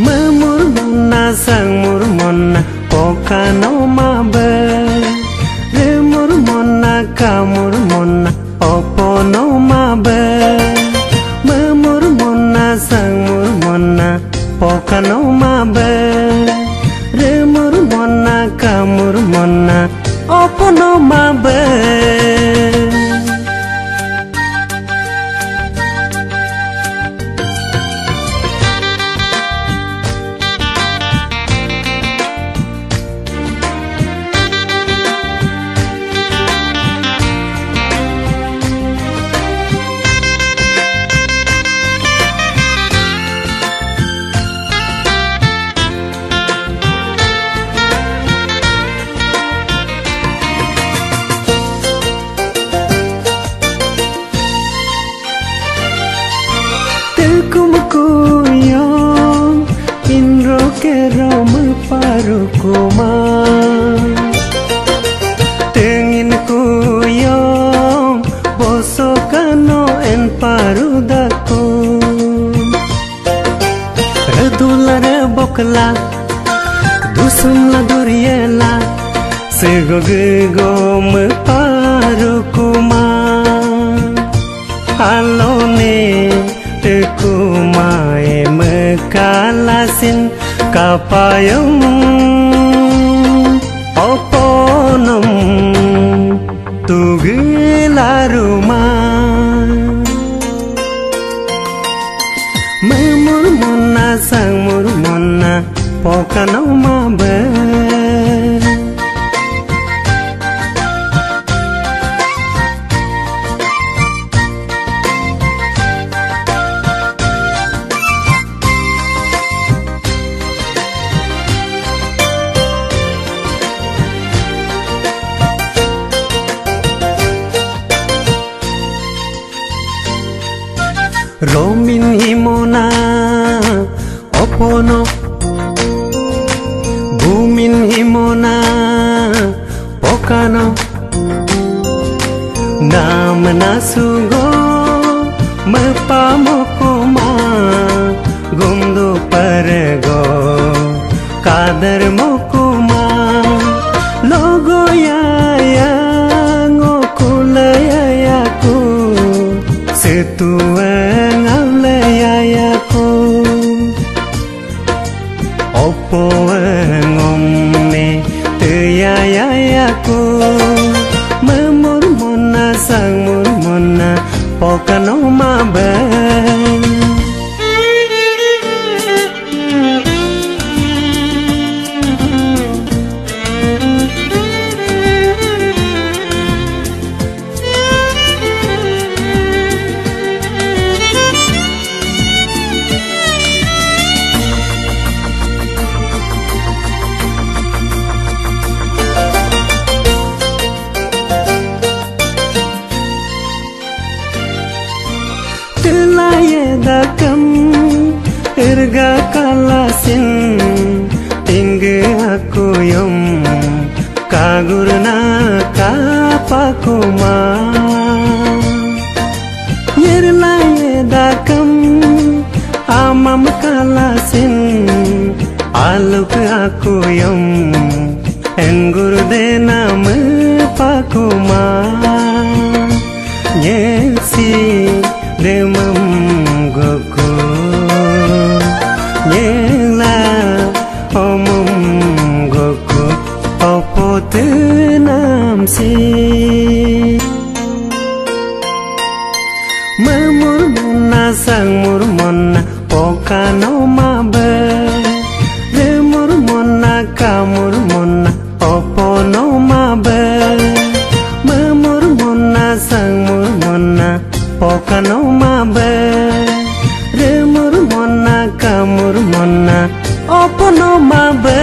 Memurmona sang murmona pokano mabe remurmona kamurmona opono mabe memurmona sang murmona pokano mabe remurmona kamurmona opono mabe. Kuyong indro kero meparukuma tengin kuyong bosokano en parudaku redulare bokla dusumla duriela segogego meparukuma alone Kumae mekalasin kapayong oponom tugilaruma memurmona sang murmona pokano mabe Romin himona opono bumin himona pokano namana sugo mepamokoma gumdu pargo kadar mokuma logo ya ngokulayyaku setua Opo ngomne teyayaku memurmona sang murmona pokano mabe Dakam irga kalasin tinggi aku yom kagurna kapakuma yerlaye dakam amam kalasin aluk aku yom engur de nam pakuma nyesi demam goku nyela omum goku opo tenam si memurmona sang murmona pokano mabe remurmona kamurmona opo no mabe memurmona sang murmona pokano mabe remurmona kamurmona opono mabe